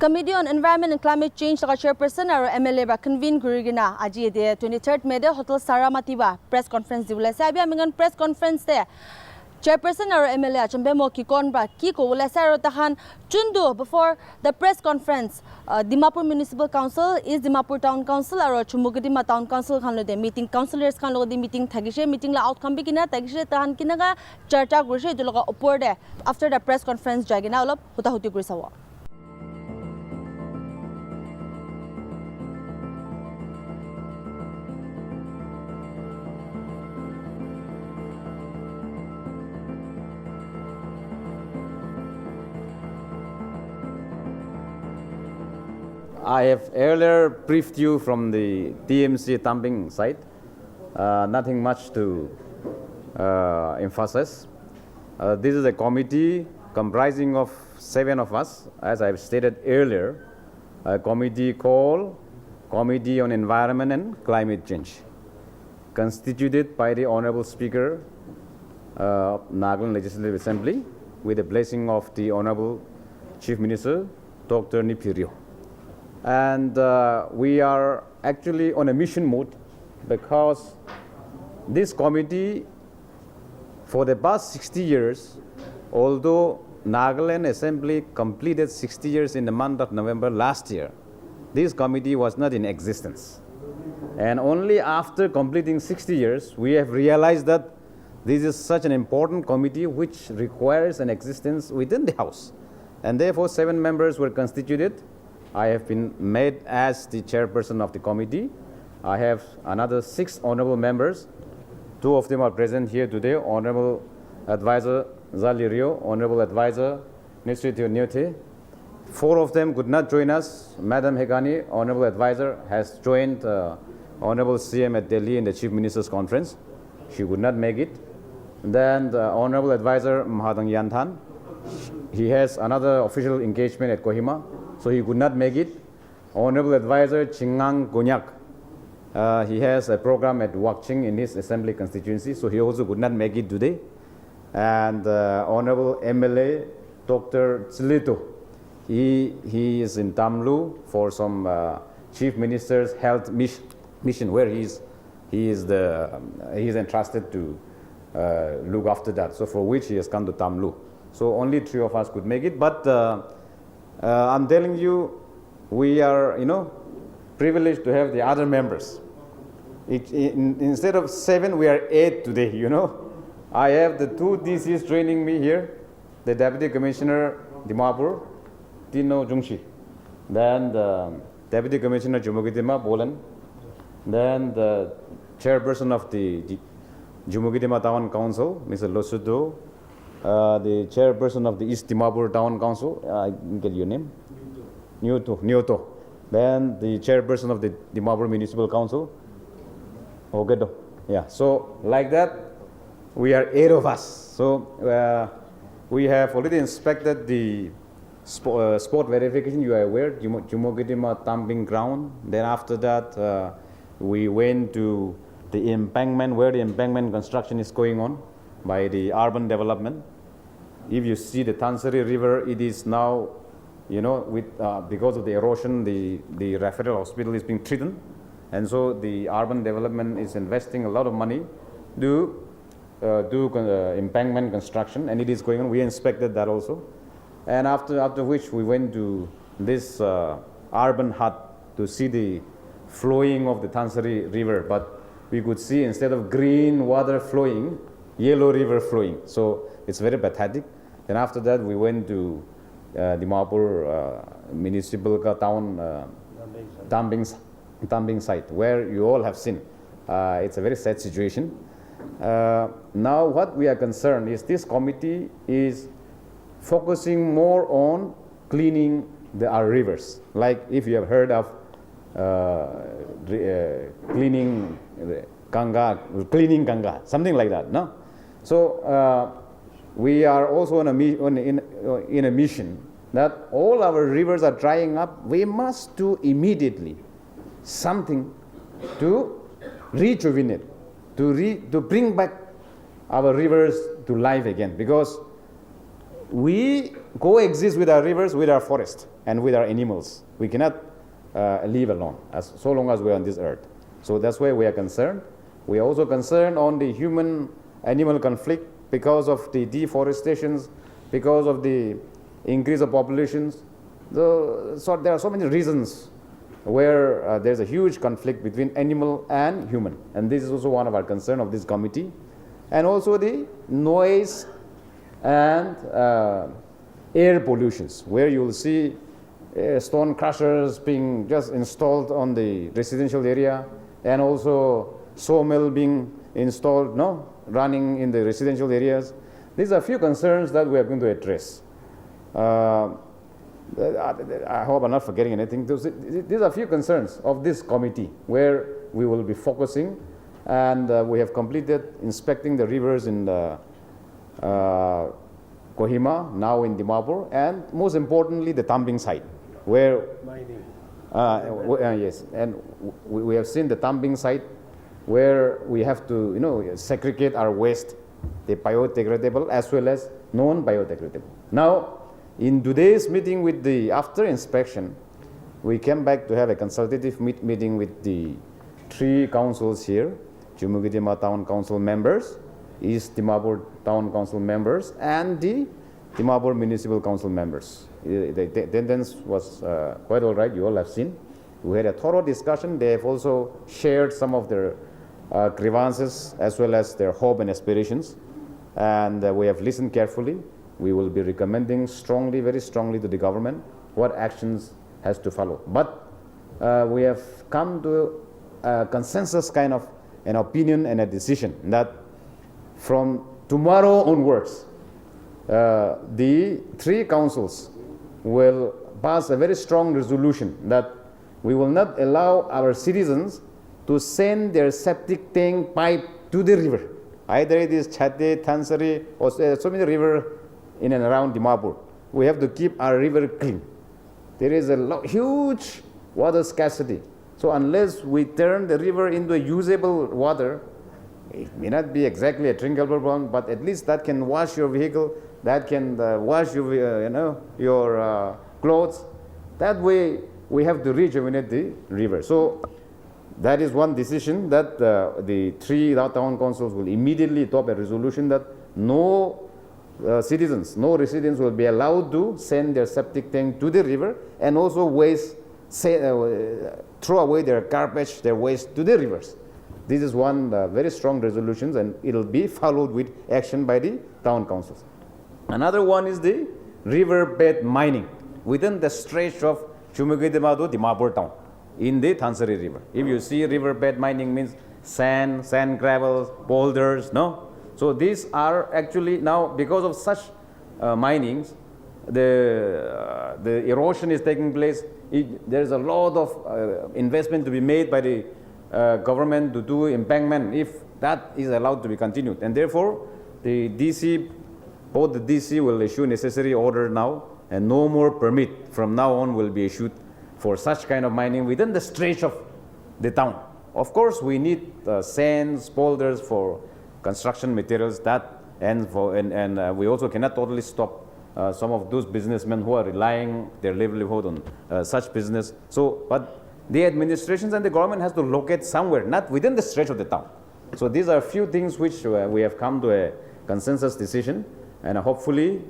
Committee on Environment and Climate Change la chairperson aro MLA ba convene kurigina aji de 23rd May de Hotel Saramati ba press conference dibula sa bia mingan press conference de chairperson aro MLA Achumbemo Kikon ba ki ko wala sa ro tahan chundu before the press conference Dimapur Municipal Council is Dimapur Town Council aro Chumugidima Town Council khan lo de meeting councillors khan lo de meeting thagishe meeting la outcome bi kina thagishe tahan kinaga charta gurishe jologa upor de after the press conference jagina olop huta huti kurisawa. I have earlier briefed you from the TMC dumping site. Nothing much to emphasize. This is a committee comprising of 7 of us, as I have stated earlier, a committee called Committee on Environment and Climate Change, constituted by the Honorable Speaker of Niuland Legislative Assembly with the blessing of the Honorable Chief Minister, Dr. Nipirio. And we are actually on a mission mode because this committee, for the past 60 years, although Niuland Assembly completed 60 years in the month of November last year, this committee was not in existence. And only after completing 60 years, we have realized that this is such an important committee which requires an existence within the House. And therefore, 7 members were constituted. I have been made as the chairperson of the committee. I have another 6 honorable members. 2 of them are present here today. Honorable Advisor Zalirio, Honorable Advisor Nisritio Nyote. 4 of them could not join us. Madam Hegani, Honorable Advisor, has joined Honorable CM at Delhi in the Chief Minister's Conference. She could not make it. Then the Honorable Advisor Mahadang Yanthan, he has another official engagement at Kohima, so he could not make it. Honorable Advisor Chingang Gonyak, he has a program at Wakching in his assembly constituency, so he also could not make it today. And Honorable MLA Dr. Tsilito, he is in Tamlu for some Chief Minister's health mission where he is entrusted to look after that, so for which he has come to Tamlu. So only 3 of us could make it, but I'm telling you, we are, privileged to have the other members. Instead of 7, we are 8 today, I have the 2 DCs training me here, the Deputy Commissioner Dimapur, Tino Jungshi, then the Deputy Commissioner Jumugidima Bolan, then the Chairperson of the Jumugidima Town Council, Mr. Losudo, the chairperson of the East Dimapur Town Council, I didn't get your name? Nyoto. Then the chairperson of the Dimapur Municipal Council, Ogedo. Yeah, so like that, we are 8 of us. So we have already inspected the spot verification, you are aware, Jumogidima Dumping Ground. Then after that, we went to the embankment, where the embankment construction is going on by the urban development. If you see the Tansari River, it is now, because of the erosion, the referral hospital is being threatened. And so the urban development is investing a lot of money to do embankment construction, and it is going on. We inspected that also. And after which we went to this urban hut to see the flowing of the Tansari River. But we could see, instead of green water flowing, yellow river flowing. So it's very pathetic. Then after that, we went to Dimapur Municipal Town dumping site, where you all have seen. It's a very sad situation. Now what we are concerned is this committee is focusing more on cleaning our rivers. Like if you have heard of cleaning Ganga, something like that, no? So we are also in a mission that all our rivers are drying up. We must do immediately something to rejuvenate, to bring back our rivers to life again, because we coexist with our rivers, with our forest. and with our animals. We cannot live alone so long as we are on this earth. So that's why we are concerned. We are also concerned on the human-animal conflict because of the deforestations, because of the increase of populations. So there are so many reasons where there's a huge conflict between animal and human. And this is also one of our concern of this committee. And also the noise and air pollutions, where you will see stone crushers being just installed on the residential area, and also sawmill being installed, running in the residential areas. These are a few concerns that we are going to address. I hope I'm not forgetting anything. These are a few concerns of this committee where we will be focusing, and we have completed inspecting the rivers in Kohima, now in Dimapur, and most importantly the Tambing site, where mining. Yes, and we have seen the Tambing site where we have to segregate our waste, the biodegradable as well as non-biodegradable. Now, in today's meeting after inspection, we came back to have a consultative meeting with the 3 councils here, Chumukidima Town Council members, East Dimapur Town Council members, and the Dimapur Municipal Council members. The attendance was quite all right, you all have seen. We had a thorough discussion. They have also shared some of their grievances as well as their hope and aspirations, and we have listened carefully. We will be recommending strongly, very strongly to the government what actions has to follow. But we have come to a consensus kind of an opinion and a decision that from tomorrow onwards, the 3 councils will pass a very strong resolution that we will not allow our citizens to send their septic tank pipe to the river. Either it is Chate, Thansari, or so many rivers in and around Dimapur. We have to keep our river clean. There is a huge water scarcity. So unless we turn the river into a usable water, it may not be exactly a drinkable one, but at least that can wash your vehicle, that can wash your clothes. That way we have to rejuvenate the river. So that is one decision that the 3 town councils will immediately adopt a resolution that no citizens, no residents will be allowed to send their septic tank to the river, and also throw away their garbage, their waste to the rivers. This is one very strong resolution, and it will be followed with action by the town councils. Another one is the riverbed mining within the stretch of Chumukidima to Dimapur town in the Thansari river. If you see riverbed mining means sand, gravel, boulders, So these are actually now, because of such minings, the erosion is taking place. There is a lot of investment to be made by the government to do embankment if that is allowed to be continued. And therefore, the DC, both the DC will issue necessary order now, and no more permit from now on will be issued for such kind of mining within the stretch of the town. Of course, we need sands, boulders for construction materials, and we also cannot totally stop some of those businessmen who are relying their livelihood on such business. So, but the administrations and the government has to locate somewhere, not within the stretch of the town. So these are a few things which we have come to a consensus decision, and hopefully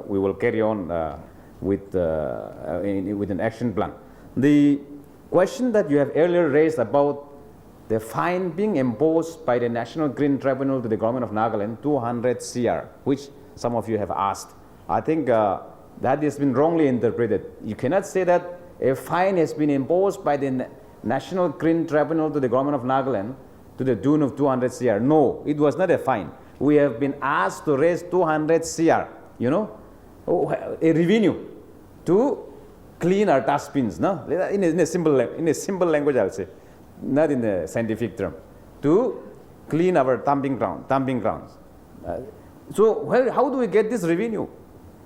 we will carry on with an action plan. The question that you have earlier raised about the fine being imposed by the National Green Tribunal to the government of Nagaland, 200 CR, which some of you have asked. I think that has been wrongly interpreted. You cannot say that a fine has been imposed by the National Green Tribunal to the government of Nagaland to the tune of 200 CR. No, it was not a fine. We have been asked to raise 200 CR, a revenue to clean our dustbins, in a simple language, I'll say, not in a scientific term, to clean our dumping grounds. So how do we get this revenue?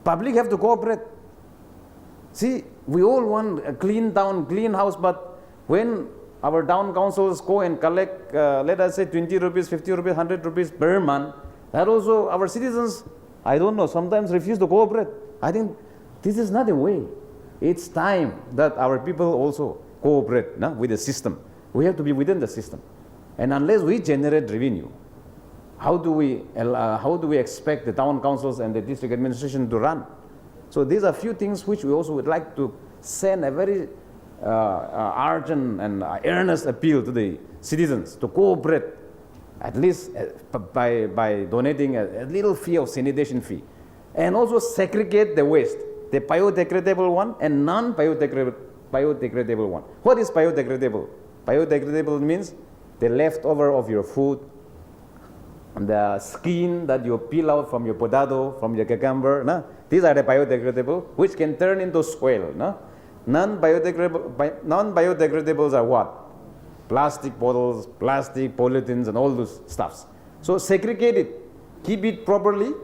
Public have to cooperate. See, we all want a clean town, clean house, but when our town councils go and collect, let us say 20 rupees, 50 rupees, 100 rupees per month, that also our citizens, I don't know, sometimes refuse to cooperate. I think this is not a way. It's time that our people also cooperate with the system. We have to be within the system. And unless we generate revenue, how do we expect the town councils and the district administration to run? So these are few things which we also would like to send a very urgent and earnest appeal to the citizens to cooperate, at least by donating a little fee of sanitation fee, and also segregate the waste, the biodegradable one and non-biodegradable one. What is biodegradable? Biodegradable means the leftover of your food, the skin that you peel out from your potato, from your cucumber. No? These are the biodegradable, which can turn into soil. No? Non-biodegradables are what? Plastic bottles, plastic polythenes, and all those stuffs. So segregate it, keep it properly.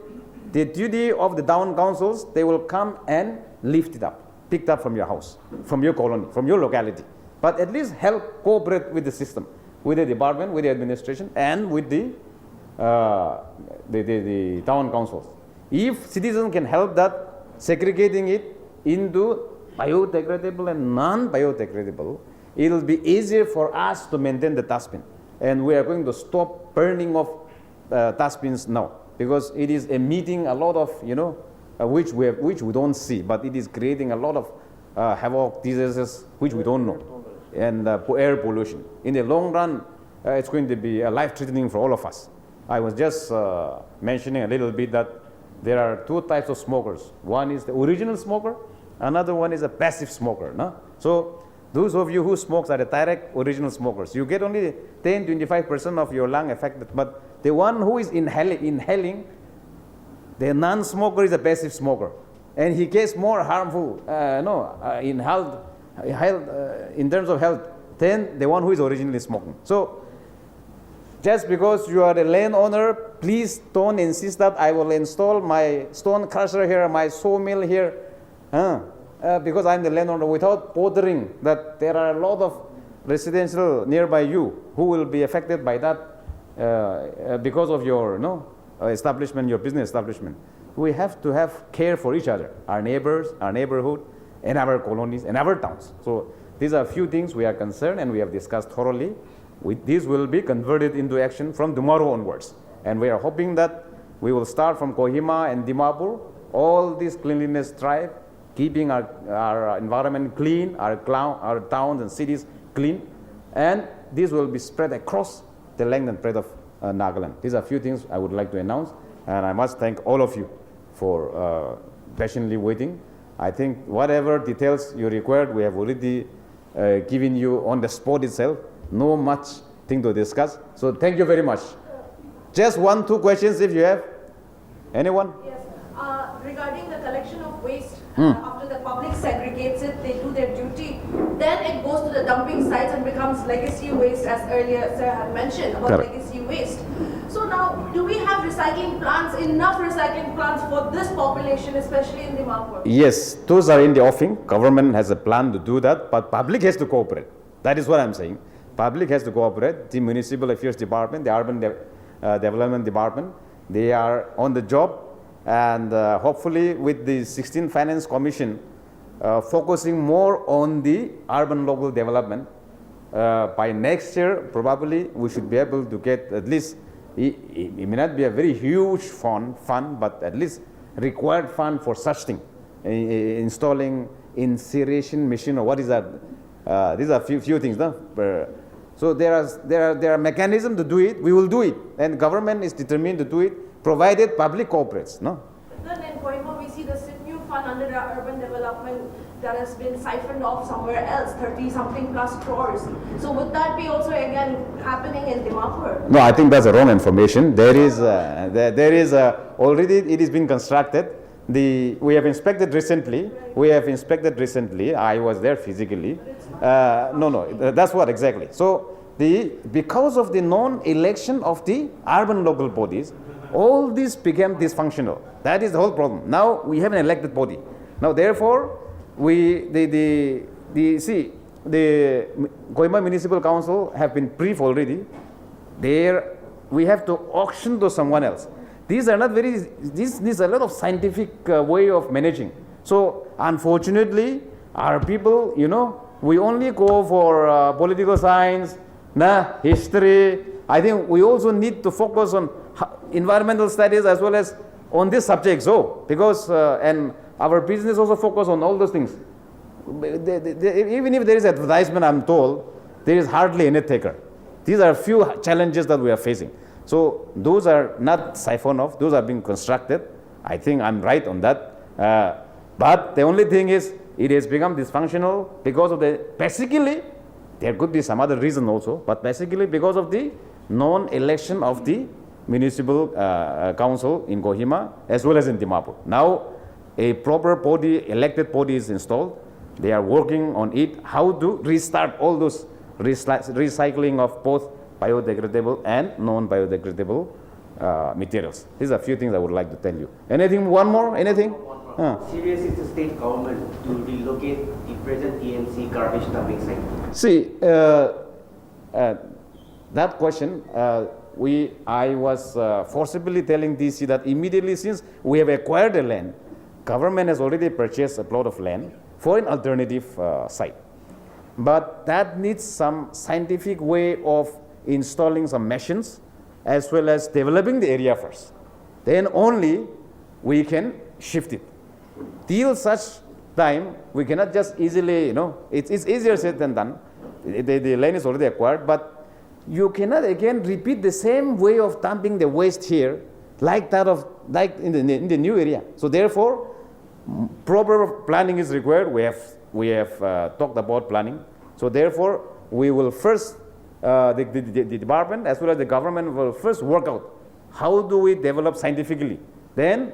The duty of the town councils, they will come and lift it up, picked up from your house, from your colony, from your locality. But at least help cooperate with the system, with the department, with the administration, and with the town councils. If citizens can help that, segregating it into biodegradable and non-biodegradable, it will be easier for us to maintain the dustbin. And we are going to stop burning of dustbins now, because it is emitting a lot of, which we don't see, but it is creating a lot of havoc, diseases, which we don't know, and air pollution. In the long run, it's going to be life-threatening for all of us. I was just mentioning a little bit that there are two types of smokers. One is the original smoker, another one is a passive smoker. No? So those of you who smokes are the direct original smokers. You get only 10-25% of your lung affected, but the one who is inhaling, the non-smoker is a passive smoker, and he gets more harmful in health, in terms of health, than the one who is originally smoking. So just because you are the landowner, please don't insist that I will install my stone crusher here, my sawmill here, because I'm the landowner, without bothering that there are a lot of residential nearby you who will be affected by that because of your establishment, your business establishment. We have to have care for each other, our neighbors, our neighborhood, and our colonies, and our towns. So these are a few things we are concerned and we have discussed thoroughly. This will be converted into action from tomorrow onwards. And we are hoping that we will start from Kohima and Dimapur, all this cleanliness drive, keeping our environment clean, our towns and cities clean, and this will be spread across the length and breadth of Nagaland. These are a few things I would like to announce, and I must thank all of you for patiently waiting. I think whatever details you required, we have already given you on the spot itself. No much thing to discuss. So thank you very much. Just 1-2 questions if you have. Anyone? Yes. Regarding the collection of waste, after the public segregates it, they do their duty, then it goes to the dumping sites and becomes legacy waste, as earlier sir had mentioned about Correct. legacy waste. So now, do we have recycling plants, enough recycling plants for this population, especially in Dimapur? Yes, those are in the offing. Government has a plan to do that, but public has to cooperate. That is what I'm saying. Public has to cooperate. The Municipal Affairs Department, the Urban Development Department, they are on the job, and hopefully with the 16th Finance Commission focusing more on the urban local development, by next year probably we should be able to get at least, it may not be a very huge fund, but at least required fund for such thing, installing incineration machine, or what is that? These are few things. No? So there are mechanisms to do it. We will do it, and government is determined to do it, provided public cooperates. No. Then in Kohima, we see the new fund under the urban development that has been siphoned off somewhere else, 30-something plus crores. So would that be also again happening in Dimapur? No, I think that's a wrong information. There is already it has been constructed. We have inspected recently. I was there physically. No, that's what exactly. So because of the non-election of the urban local bodies, all this became dysfunctional. That is the whole problem. Now we have an elected body. Now therefore, the Kohima Municipal Council have been briefed already. We have to auction to someone else. These are not very. This is a lot of scientific way of managing. So unfortunately, Our people, we only go for political science, history. I think we also need to focus on environmental studies as well as on this subject. So, because, and our business also focus on all those things. Even if there is advertisement, I'm told, there is hardly any taker. These are few challenges that we are facing. So those are not siphoned off, those are being constructed. I think I'm right on that. But the only thing is, it has become dysfunctional because of basically, there could be some other reason also, but basically because of the non-election of the municipal council in Kohima as well as in Dimapur. Now, a proper body, elected body is installed. They are working on it, how to restart all those recycling of both biodegradable and non-biodegradable materials. These are a few things I would like to tell you. Anything, one more, anything? Serious is the state government to relocate the present TMC garbage dumping site? See, that question, I was forcibly telling DC that immediately since we have acquired the land, government has already purchased a plot of land for an alternative site. But that needs some scientific way of installing some machines as well as developing the area first. Then only we can shift it. Till such time, we cannot just easily, it's easier said than done. The land is already acquired, but you cannot again repeat the same way of dumping the waste here like in the new area. So therefore, proper planning is required. We have talked about planning. So therefore, we will first, the department as well as the government will first work out how do we develop scientifically. Then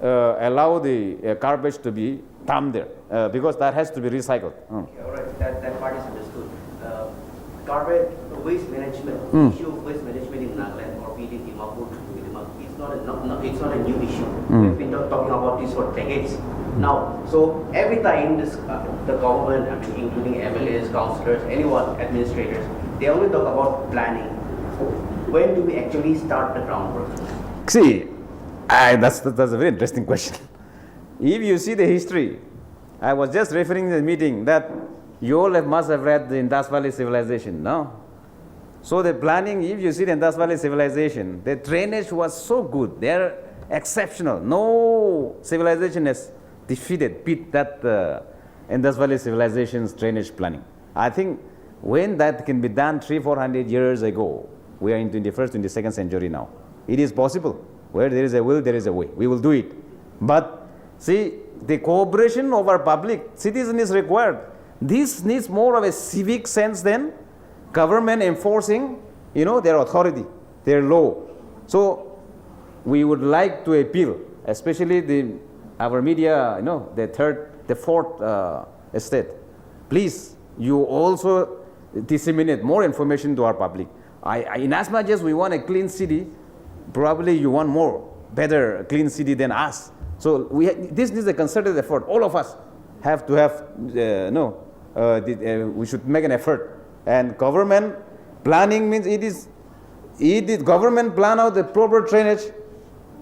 allow the garbage to be dumped there because that has to be recycled. Okay, all right, that part is understood. Garbage waste management, issue of waste management in Niuland or in Dimapur, it's not a new issue. We've been talking about this for decades now. So every time the government, including MLAs, councillors, anyone, administrators, they only talk about planning. When do we actually start the groundwork? See, that's a very interesting question. If you see the history, I was just referring to the meeting that you all must have read the Indus Valley Civilization, no? So the planning, if you see the Indus Valley Civilization, the drainage was so good. They're exceptional. No civilization has beat that Indus Valley Civilization's drainage planning. I think when that can be done 300-400 years ago, we are in 21st, 22nd century now. It is possible. Where there is a will, there is a way. We will do it. But see, the cooperation of our public citizen is required. This needs more of a civic sense than government enforcing, their authority, their law. So we would like to appeal, especially our media, the fourth estate. Please, you also disseminate more information to our public. In as much as we want a clean city, probably you want better clean city than us. So this is a concerted effort. All of us have to have, we should make an effort. And government planning means it is government plan out the proper drainage.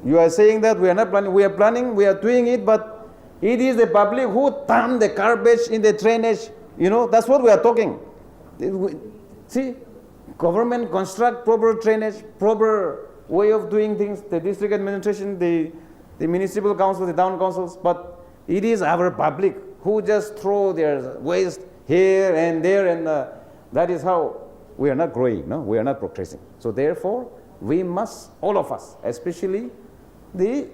You are saying that we are not planning, we are planning, we are doing it, but it is the public who dump the garbage in the drainage. That's what we are talking. See, government construct proper drainage, proper way of doing things, the district administration, the municipal council, the town councils, but it is our public who just throw their waste here and there, and that is how we are not growing, we are not progressing. So therefore, we must, all of us, especially the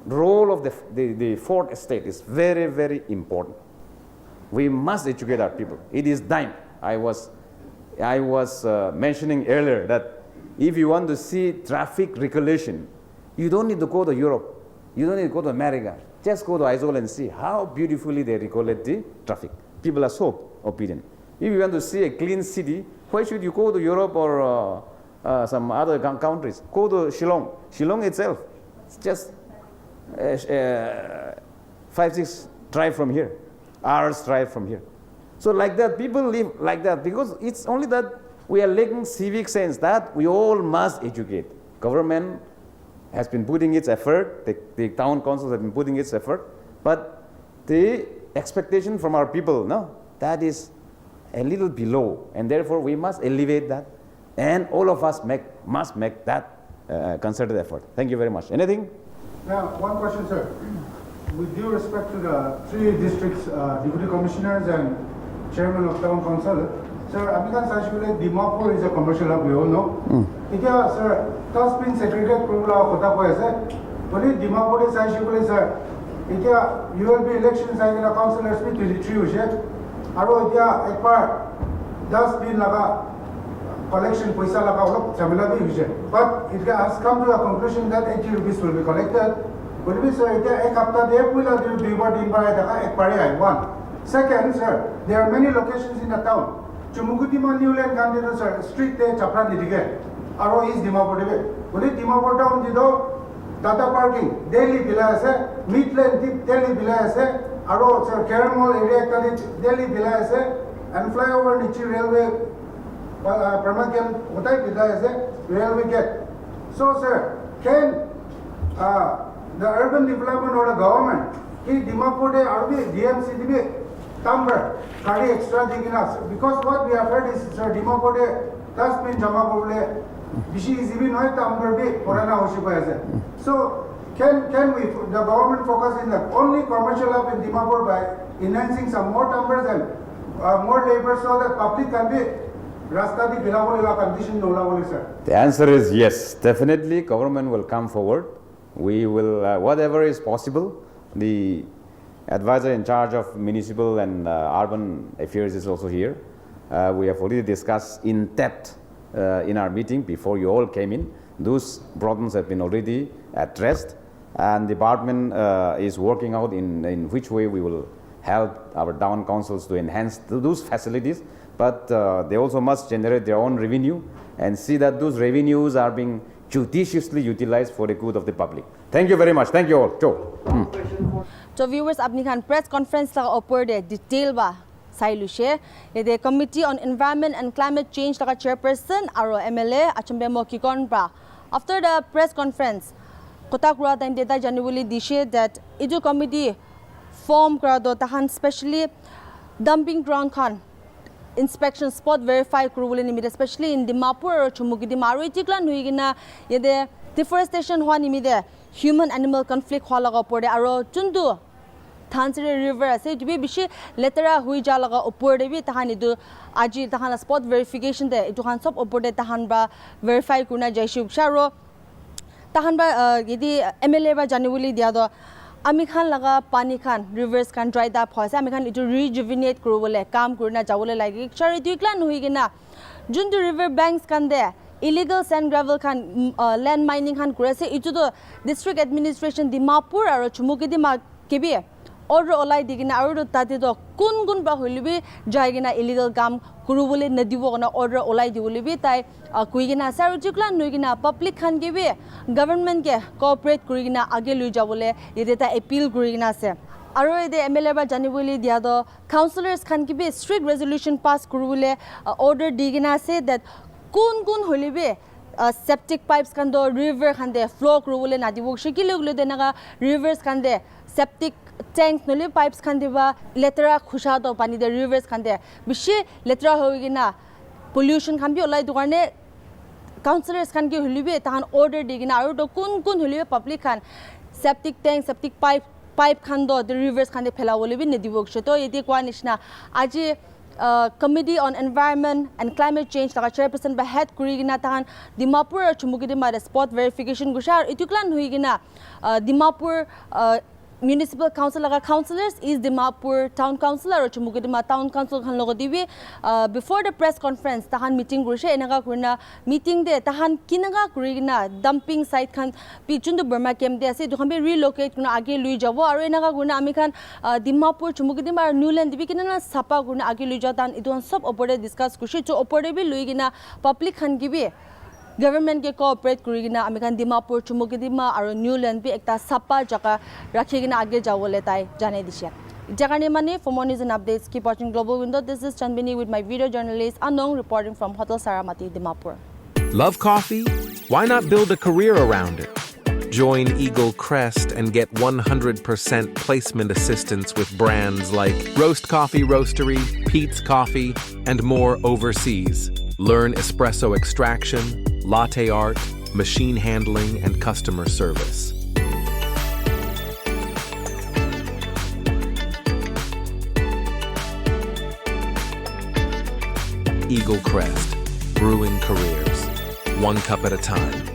role of the fourth estate is very, very important. We must educate our people. It is time. I was mentioning earlier that if you want to see traffic regulation, you don't need to go to Europe. You don't need to go to America. Just go to Aizawl and see how beautifully they regulate the traffic. People are so obedient. If you want to see a clean city, why should you go to Europe or some other countries? Go to Shillong. Shillong itself, it's just 5-6 drive from here, hours drive from here. So like that, people live like that because it's only that we are lacking civic sense that we all must educate. Government has been putting its effort, the town councils have been putting its effort, but the expectation from our people, no, that is a little below, and therefore we must elevate that, and all of us must make that concerted effort. Thank you very much. Anything? Now, one question, sir. With due respect to the 3 districts, deputy commissioners and chairman of town council, sir, Amikan Sashikule, Dimapur is a commercial hub, we all know. Ika, sir, that's been segregated Kurula Kotapo, sir. Only Dimapur is Sashikule, sir. Ika, you will be elections, I get a councillors be 23, sir. Aro, Ika, Ekpar, that's been Laga. Collection paisa laga ulop chamela bhi hoise, but it has come to a conclusion that 80 rupees will be collected. Will be sir, ek hafta de puila du bar din bar daga ek pare hai. One. Second, sir, there are many locations in the town. Chumukutima Niuland Gandhi sir, street de chapra nidige. Aro is Dimapur debe. Will it Dimapur town jido data parking daily bila ase, Midland daily bila ase, aro sir Caramel area ekta daily bila ase, and flyover nichi railway. Permanent hotai pida ase railway gate. So sir, can the urban development or the government ki Dimapur de arbi DMC dibe tamber kari extra digina, because what we have heard is sir Dimapur de das bin jama korle bishi izibi noy tamber be porana hoshi pa ase. So can we the government focus in the only commercial hub in Dimapur by enhancing some more timbers and more labor so that public can be The answer is yes. Definitely, government will come forward. We will, whatever is possible. The advisor in charge of municipal and urban affairs is also here. We have already discussed in depth in our meeting before you all came in. Those problems have been already addressed, and the department is working out in which way we will help our town councils to enhance those facilities. But they also must generate their own revenue and see that those revenues are being judiciously utilized for the good of the public. Thank you very much. Thank you all. So viewers, apni khan press conference la upor de detail ba sailu she the Committee on Environment and Climate Change la chairperson aro MLA Achumbemo Kikon ba. After the press conference, Kotakura time data January dishe that idu committee form krado tahan specially dumping ground khan inspection spot verify kurule nimide, especially in Dimapur or Chumugidi Maru itiklan huigina yede deforestation hwa nimide human animal conflict hwa laga porde aro chundu Thansiri river ase to be bishi letera hui ja laga upor de bi tahan idu aji tahan spot verification de itu han sob upor de tahan ba verify kuna jaishu sharo tahan ba yedi MLA ba January dia do Ami khan laga pani khan rivers khan dried up hoise ami khan itu rejuvenate kurubole kam kurna jawole lagi chari duiklan huigina jundu river banks kan de illegal sand gravel khan land mining khan kurase itu do district administration Dimapur aro Chumukidi ma kebi order olai digina aro tate do kun ba holibi jaigina illegal kam kurubole nadibo kana order olai diulibi tai kuigina saru juklan nuigina public khan gebe government ke cooperate kurigina age lui jabole yedeta appeal kurigina se aro ede MLA ba janiboli dia do councillors khan gebe strict resolution pass kurule order digina se that kun holibe septic pipes khan do river khan de flow kurule nadibo shikiluglu denaga rivers khan de septic tank nole pipes khan deba letera khusha do pani de rivers khan de bishi letera hoigina pollution khan bi olai dugarne councillors khan ke hulibe tahan order digina aro do kun hulibe public khan septic tank septic pipe khan do the rivers khan de phela wole bi nedibok sheto yedi kwa nishna aji Committee on Environment and Climate Change la chairperson ba head kurigina tahan Dimapur Chumugidi ma spot verification gushar ituklan huigina Dimapur Municipal Council laga councillors is Dimapur Town Council or Chumugidima Town Council khan logo dibi before the press conference tahan meeting gurishe enaga kurna meeting de tahan kinaga kurigina dumping site khan pichundu Burma kem de ase dukan be relocate kuna age lui jabo aro enaga kurna ami khan Dimapur Chumugidima Niuland dibi kinana sapa kurna age lui jatan idon sob opore discuss kushi to opore bi lui gina public khan gibi government ke cooperate kurigina amikan Dimapur Chumugidima aro Niuland bi ekta sapa jaka rakhigina age jawole tai jane disya jagane mane for more news and updates keep watching Global Window. This is Chandbini with my video journalist Anong reporting from Hotel Saramati Dimapur. Love coffee? Why not build a career around it? Join Eagle Crest and get 100% placement assistance with brands like Roast Coffee Roastery, Pete's Coffee, and more overseas. Learn espresso extraction, latte art, machine handling, and customer service. Eagle Crest, brewing careers, one cup at a time.